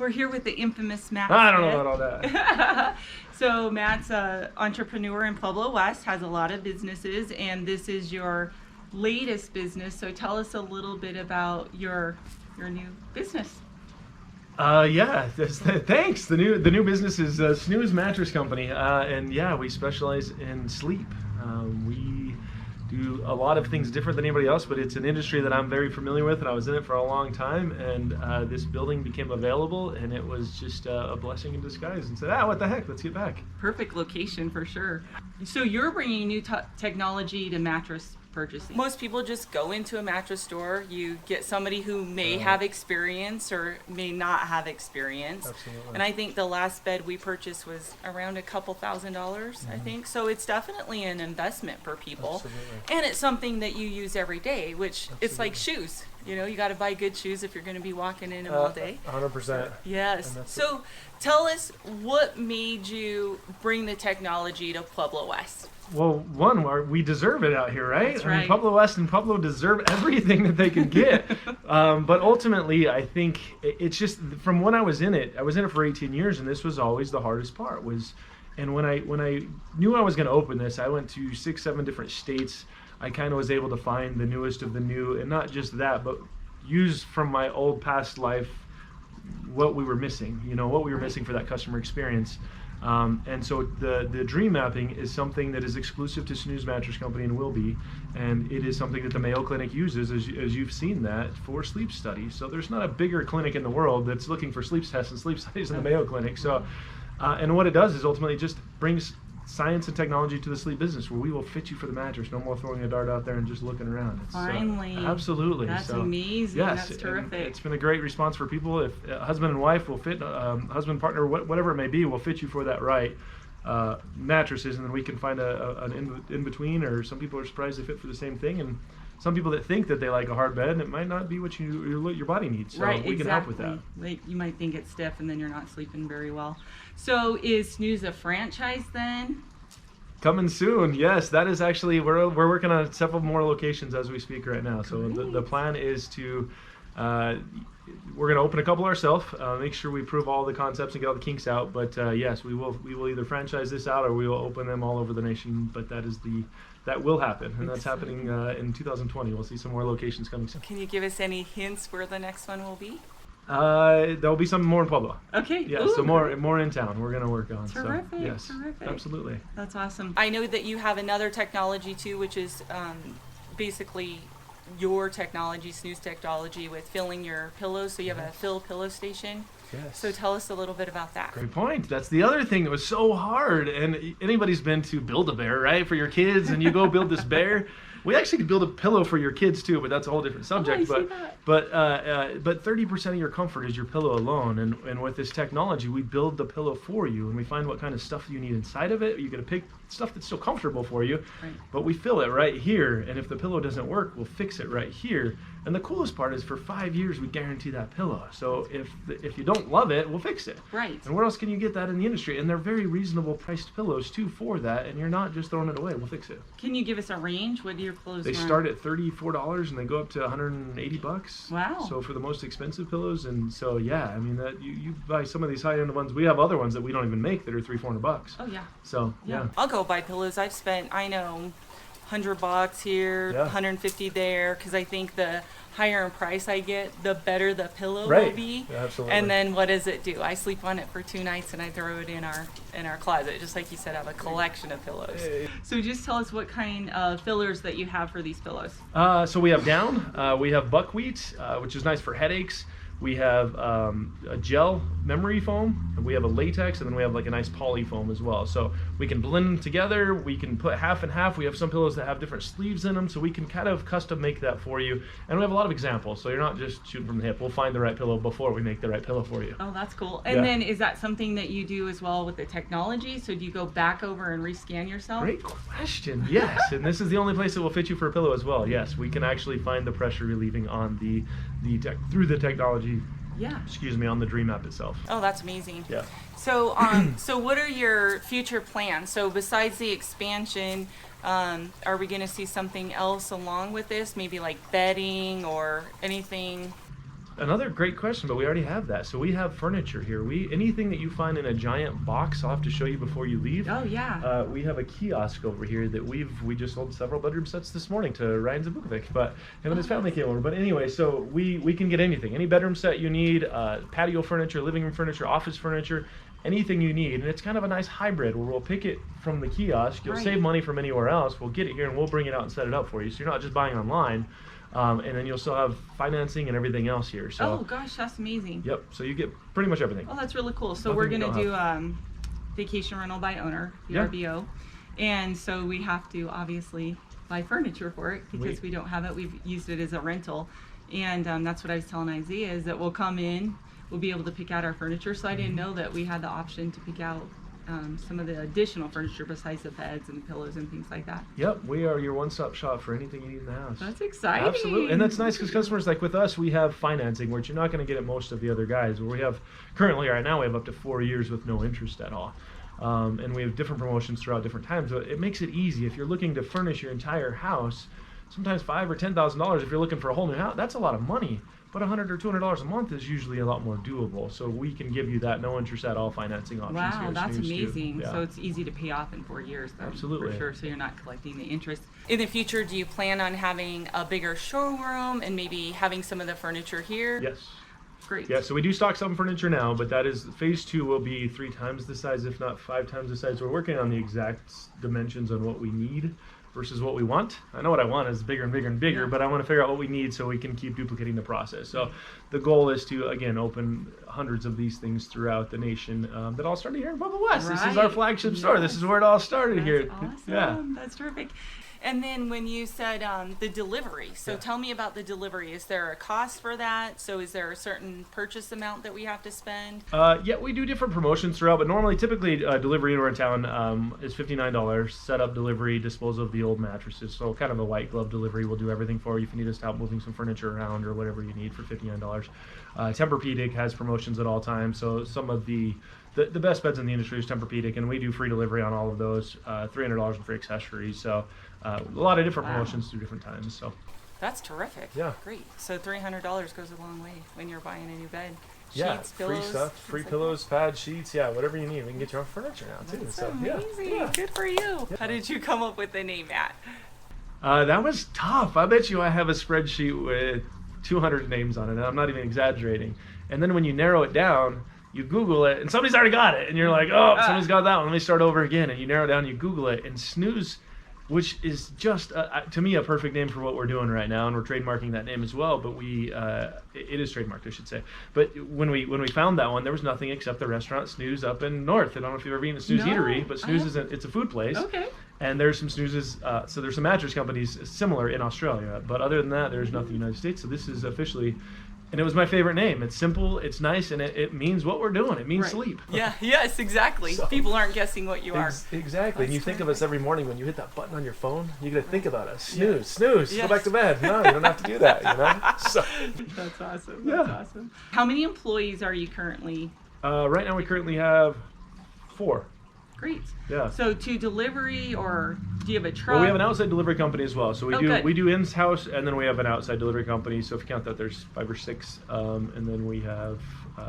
We're here with the infamous Matt. I don't know about all that. So Matt's an entrepreneur in Pueblo West, has a lot of businesses, and this is your latest business. So tell us a little bit about your new business. Yeah, thanks. The new business is Snooze Mattress Company, and yeah, we specialize in sleep. We do a lot of things different than anybody else, but it's an industry that I'm very familiar with, and I was in it for a long time. And this building became available, and it was just a blessing in disguise. And said, what the heck? Let's get back. Perfect location for sure. So you're bringing new technology to mattress purchasing. Most people just go into a mattress store. You get somebody who may have experience or may not have experience. Absolutely. And I think the last bed we purchased was around a couple $1,000s, I think. So it's definitely an investment for people. Absolutely. And it's something that you use every day, which it's like shoes. You know, you got to buy good shoes if you're going to be walking in them all day. 100%. Yes. So tell us, what made you bring the technology to Pueblo West? Well, one, we deserve it out here, right? That's I mean, right. Pueblo West and Pueblo deserve everything that they can get. But ultimately, I think it's just from when I was in it for 18 years, and this was always the hardest part and when I knew I was going to open this, I went to 6-7 different states. I kind of was able to find the newest of the new, and not just that, but use from my old past life what we were missing, what we were missing for that customer experience. And so the dream mapping is something that is exclusive to Snooze Mattress Company and will be, and it is something that the Mayo Clinic uses, as you've seen that, for sleep studies. So there's not a bigger clinic in the world that's looking for sleep tests and sleep studies than the Mayo Clinic. So, and what it does is ultimately just brings science and technology to the sleep business, where we will fit you for the mattress. No more throwing a dart out there and just looking around. Finally. Absolutely. That's amazing. Yes, That's terrific. It's been a great response for people. If husband and wife will fit, husband, partner, whatever it may be, will fit you for that right mattresses, and then we can find an in-between, or some people are surprised they fit for the same thing, and some people that think that they like a hard bed, and it might not be what your body needs. So right, we can help with that. Like, you might think it's stiff and then you're not sleeping very well. So is Snooze a franchise then? Coming soon, yes. That is actually, we're working on several more locations as we speak right now. So the plan is to, we're going to open a couple ourselves, make sure we prove all the concepts and get all the kinks out. But yes, we will either franchise this out, or we will open them all over the nation. But that will happen, and that's happening in 2020. We'll see some more locations coming soon. Can you give us any hints where the next one will be? There'll be some more in Pueblo. Okay. Yeah, Ooh, so more in town we're going to work on. Terrific. So, yes, terrific. absolutely. That's awesome. I know that you have another technology too, which is basically your technology, Snooze technology, with filling your pillows. So you have a fill pillow station. Yes. So tell us a little bit about that. Great point. That's the other thing that was so hard. And anybody's been to Build-A-Bear, right? For your kids, and you go build this bear. We actually could build a pillow for your kids too, but that's a whole different subject. But 30% of your comfort is your pillow alone. And with this technology, we build the pillow for you, and we find what kind of stuff you need inside of it. You get to pick stuff that's still comfortable for you, right. But we fill it right here. And if the pillow doesn't work, we'll fix it right here. And the coolest part is, for 5 years, we guarantee that pillow. So if you don't love it, we'll fix it. Right. And where else can you get that in the industry? And they're very reasonable priced pillows too for that. And you're not just throwing it away. We'll fix it. Can you give us a range? What do your pillows They run? start at $34 and they go up to $180. Wow. So for the most expensive pillows, and so yeah, I mean that you buy some of these high end ones. We have other ones that we don't even make that are $300-400. Oh yeah. So yeah. I'll go buy pillows. I've spent, I know, $100 here, Yeah. $150 there, because I think the higher in price I get, the better the pillow Right. will be. Yeah, absolutely. And then what does it do? I sleep on it for 2 nights and I throw it in our closet. Just like you said, I have a collection of pillows. So just tell us what kind of fillers that you have for these pillows. So we have down, we have buckwheat, which is nice for headaches. We have a gel memory foam, and we have a latex, and then we have like a nice poly foam as well. So we can blend them together. We can put half and half. We have some pillows that have different sleeves in them, so we can kind of custom make that for you. And we have a lot of examples, so you're not just shooting from the hip. We'll find the right pillow before we make the right pillow for you. Oh, that's cool. And then is that something that you do as well with the technology? So do you go back over and rescan yourself? Great question. Yes, and this is the only place that will fit you for a pillow as well. Yes, we can actually find the pressure relieving on through the technology. Yeah. Excuse me, on the Dream app itself. Oh, that's amazing. Yeah. So, so what are your future plans? So besides the expansion, are we going to see something else along with this? Maybe like bedding or anything? another great question, but we already have that. So we have furniture here. Anything that you find in a giant box, I'll have to show you before you leave. Oh yeah. We have a kiosk over here that we just sold several bedroom sets this morning to Ryan Zabukovic, but him and his family came over. But anyway, so we can get anything, any bedroom set you need, patio furniture, living room furniture, office furniture, anything you need. And it's kind of a nice hybrid where we'll pick it from the kiosk. You'll save money from anywhere else. We'll get it here and we'll bring it out and set it up for you. So you're not just buying online. And then you'll still have financing and everything else here. So, oh gosh, that's amazing. Yep. So you get pretty much everything. Oh, that's really cool. So we're gonna do vacation rental by owner, VRBO, and so we have to obviously buy furniture for it because we don't have it. We've used it as a rental, and that's what I was telling Isaiah is that we'll come in, we'll be able to pick out our furniture. So I didn't know that we had the option to pick out some of the additional furniture besides the beds and the pillows and things like that. Yep, we are your one-stop shop for anything you need in the house. That's exciting. Absolutely, and that's nice because customers like with us, we have financing, which you're not going to get at most of the other guys. Where we have currently right now, we have up to 4 years with no interest at all, and we have different promotions throughout different times. So it makes it easy if you're looking to furnish your entire house. Sometimes $5,000 or $10,000 if you're looking for a whole new house. That's a lot of money. But $100 or $200 a month is usually a lot more doable. So we can give you that no interest at all financing options. Wow, that's Snooze amazing. Yeah. So it's easy to pay off in 4 years then. Absolutely. For sure, so you're not collecting the interest. In the future, do you plan on having a bigger showroom and maybe having some of the furniture here? Yes. Great. Yeah, so we do stock some furniture now, but that is, phase 2 will be 3 times the size, if not 5 times the size. We're working on the exact dimensions on what we need versus what we want. I know what I want is bigger and bigger and bigger, but I want to figure out what we need so we can keep duplicating the process. So the goal is to, again, open hundreds of these things throughout the nation that all started here in Pueblo West. This is our flagship store. This is where it all started here. Awesome. Yeah. That's terrific. And then when you said the delivery, so tell me about the delivery. Is there a cost for that? So is there a certain purchase amount that we have to spend? Yeah, we do different promotions throughout, but normally, typically, delivery anywhere in town is $59. Setup, delivery, disposal of the old mattresses. So kind of a white glove delivery. We'll do everything for you if you need us to help moving some furniture around or whatever you need for $59. Tempur-Pedic has promotions at all times. So some of the best beds in the industry is Tempur-Pedic, and we do free delivery on all of those, $300 in free accessories. So a lot of different promotions through different times. So that's terrific. Yeah. Great. So $300 goes a long way when you're buying a new bed. Yeah, Sheets, pillows, free stuff, free pillows, pads, sheets, whatever you need. We can get your own furniture now too. That's so amazing. yeah. Good for you. How did you come up with the name, Matt? That was tough. I bet you I have a spreadsheet with 200 names on it, and I'm not even exaggerating. And then when you narrow it down, you Google it, and somebody's already got it, and you're like, oh, somebody's got that one. Let me start over again. And you narrow it down, you Google it, and Snooze, which is just to me a perfect name for what we're doing right now, and we're trademarking that name as well. But it is trademarked, I should say. But when we found that one, there was nothing except the restaurant Snooze up in North. I don't know if you've ever been to Snooze Eatery, but Snooze it's a food place. Okay. And there's some Snoozes, so there's some mattress companies similar in Australia, but other than that, there's nothing in the United States. So this is officially, and it was my favorite name. It's simple, it's nice, and it means what we're doing. It means sleep. Yeah, yes, exactly. So, people aren't guessing what you are. Exactly. And you think of us every morning when you hit that button on your phone, you got to think about us. Snooze, snooze, go back to bed. No, you don't have to do that, So. That's awesome. That's awesome. How many employees are you currently? Right now we currently have 4. Great. Yeah. So to delivery, or do you have a truck? Well, we have an outside delivery company as well. So good. we do in-house, and then we have an outside delivery company. So if you count that, there's 5 or 6. And then we have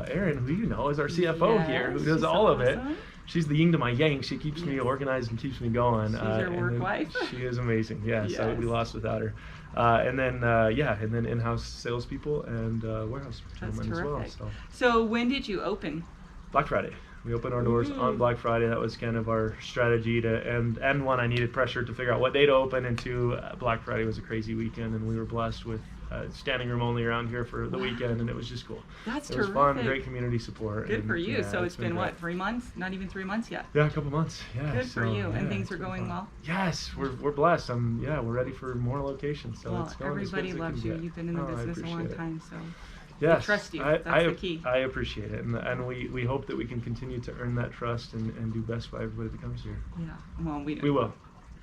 Erin, who you know is our CFO here, who does all of it. She's the yin to my yang. She keeps me organized and keeps me going. She's your work wife. She is amazing. Yeah. So we'd be lost without her. And then in-house salespeople and warehouse gentlemen as well. So when did you open? Black Friday. We opened our doors on Black Friday. That was kind of our strategy and one, I needed pressure to figure out what day to open, and 2, Black Friday was a crazy weekend, and we were blessed with standing room only around here for the weekend, and it was just cool. That's terrific. It was fun, great community support. Good for you. So it's been what, 3 months? Not even 3 months yet. Yeah, a couple months. Yeah. Good for you. And things are going well. Yes, we're blessed. We're ready for more locations. So it's going everybody loves you. You've been in the business a long time, so. Yes, we trust you. That's the key. I appreciate it, and we hope that we can continue to earn that trust and do best by everybody that comes here. Yeah, well, we will.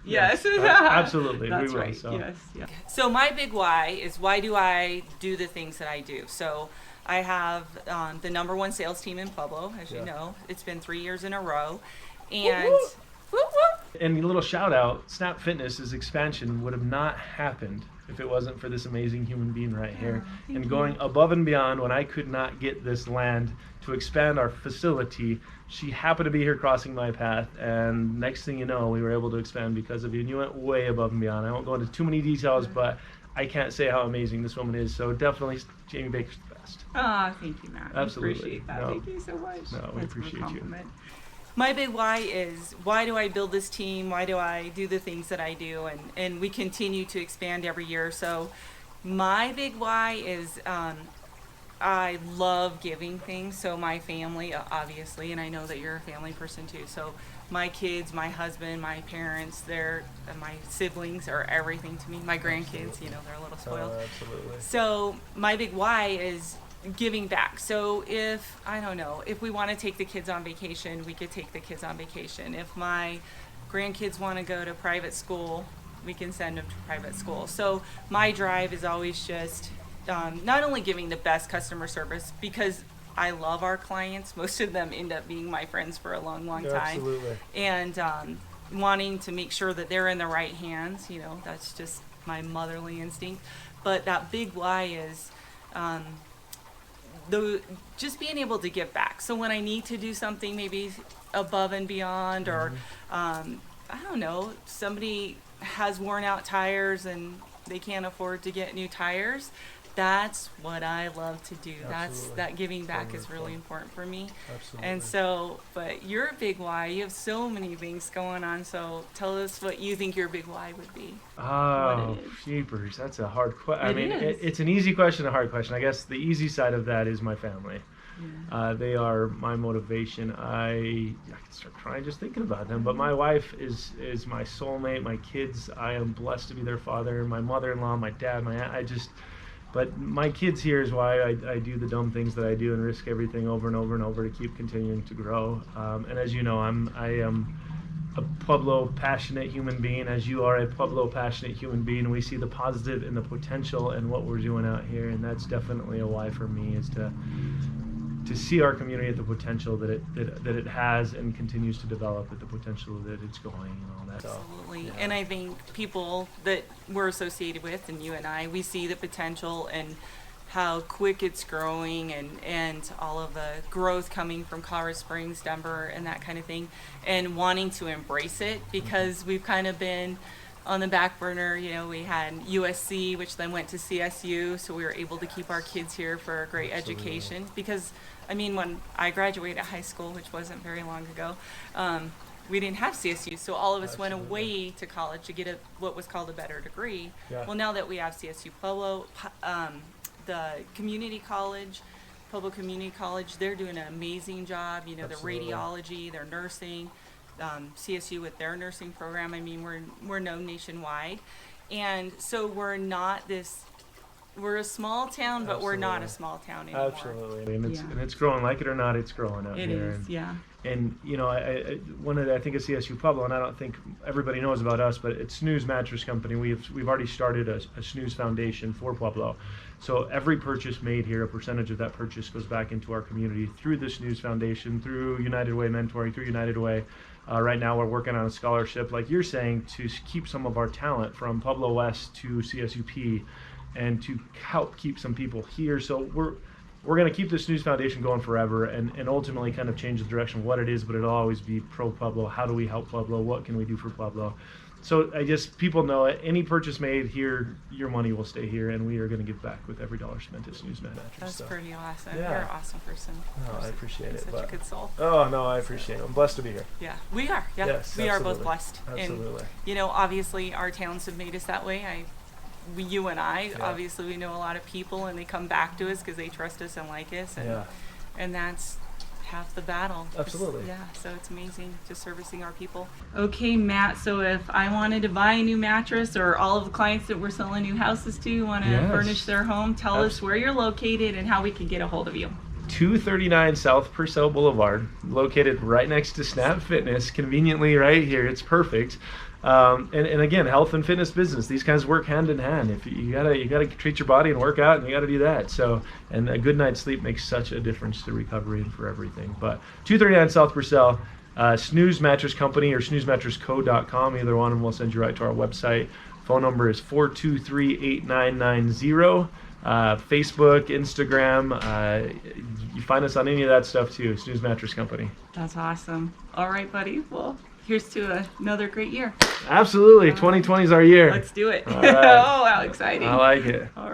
Yes, absolutely, That's we will. Right. So. Yes, yeah. So my big why is, why do I do the things that I do? So I have the #1 sales team in Pueblo, as you know. It's been 3 years in a row, and. And a little shout out, Snap Fitness's expansion would have not happened if it wasn't for this amazing human being right here. Thank And you. going above and beyond when I could not get this land to expand our facility, she happened to be here crossing my path, and next thing you know, we were able to expand because of you, and you went way above and beyond. I won't go into too many details, but I can't say how amazing this woman is. So definitely Jamie Baker's the best. Thank you, Matt. Absolutely. I appreciate that. No. Thank you so much. No, we That's a appreciate you. compliment. My big why is, why do I build this team? Why do I do the things that I do? And we continue to expand every year. So my big why is I love giving things. So my family, obviously, and I know that you're a family person too. So my kids, my husband, my parents, my siblings are everything to me. My grandkids, they're a little spoiled. Absolutely. So my big why is giving back. So if we want to take the kids on vacation, we could take the kids on vacation. If my grandkids want to go to private school, we can send them to private school. So my drive is always just not only giving the best customer service, because I love our clients. Most of them end up being my friends for a long, long time. Absolutely. And wanting to make sure that they're in the right hands, that's just my motherly instinct. But that big why is just being able to give back. So when I need to do something maybe above and beyond, or somebody has worn out tires and they can't afford to get new tires, that's what I love to do. Absolutely. That giving back Totally is really fun. important for me. Absolutely. And so, but your big why, you have so many things going on. So tell us what you think your big why would be. Oh, What it is. jeepers, that's a hard question. I It mean, is. it's an easy question, a hard question. I guess the easy side of that is my family. Yeah. They are my motivation. I can start crying just thinking about them. But my wife is my soulmate. My kids, I am blessed to be their father. My mother-in-law, my dad, my aunt. But my kids here is why I do the dumb things that I do and risk everything over and over and over to keep continuing to grow. And as you know, I am a Pueblo passionate human being, as you are a Pueblo passionate human being. We see the positive and the potential in what we're doing out here, and that's definitely a why for me, is to see our community at the potential that it has and continues to develop, at the potential that it's going and all that. Absolutely. Yeah. And I think people that we're associated with, and you and I, we see the potential and how quick it's growing, and all of the growth coming from Colorado Springs, Denver, and that kind of thing, and wanting to embrace it, because we've kind of been on the back burner. We had USC, which then went to CSU, so we were able to keep our kids here for a great Absolutely. education. Because, when I graduated high school, which wasn't very long ago, we didn't have CSU, so all of us went away to college to get what was called a better degree. Yeah. Well, now that we have CSU Pueblo, the community college, Pueblo Community College, they're doing an amazing job. The Absolutely. radiology, their nursing, CSU with their nursing program. We're known nationwide, and so we're a small town, but we're not a Absolutely. small town anymore. Absolutely, and Yeah. it's growing. Like it or not, it's growing out It here. is, yeah. And I think of CSU Pueblo, and I don't think everybody knows about us, but it's Snooze Mattress Company. We've already started a Snooze Foundation for Pueblo. So every purchase made here, a percentage of that purchase goes back into our community through the Snooze Foundation, through United Way mentoring, through United Way. Right now we're working on a scholarship, like you're saying, to keep some of our talent from Pueblo West to CSUP, and to help keep some people here. So we're going to keep the Snooze Foundation going forever, and ultimately kind of change the direction of what it is, but it'll always be pro Pueblo. How do we help Pueblo? What can we do for Pueblo? So I just, people know it. Any purchase made here, your money will stay here, and we are going to give back with every dollar spent at Snooze Mattress. That's So. pretty awesome. Yeah. You're an awesome person. Oh, I appreciate You're it, Such but- a good soul. Oh, no, I appreciate it. I'm blessed to be here. Yeah, we are. Yeah, Yes, we are both absolutely. blessed. Absolutely. And obviously, our towns have made us that way. You and I, Yeah. obviously, we know a lot of people, and they come back to us because they trust us and like us, and that's half the battle. Absolutely. Yeah, so it's amazing, just servicing our people. Okay, Matt, so if I wanted to buy a new mattress, or all of the clients that we're selling new houses to want to Yes. furnish their home, tell us where you're located and how we can get a hold of you. 239 South Purcell Boulevard, located right next to Snap Fitness, conveniently right here. It's perfect. And again, health and fitness business, these guys work hand in hand. If you gotta treat your body and work out, and you gotta do that. So, and a good night's sleep makes such a difference to recovery and for everything. But 239 South Purcell, Snooze Mattress Company or snoozemattressco.com, either one, and we'll send you right to our website. Phone number is 423-8990. Facebook, Instagram, you find us on any of that stuff too. Snooze Mattress Company. That's awesome. All right, buddy. Well, here's to another great year. Absolutely. 2020 is our year. Let's do it. All right. Oh, how exciting. I like it. All right.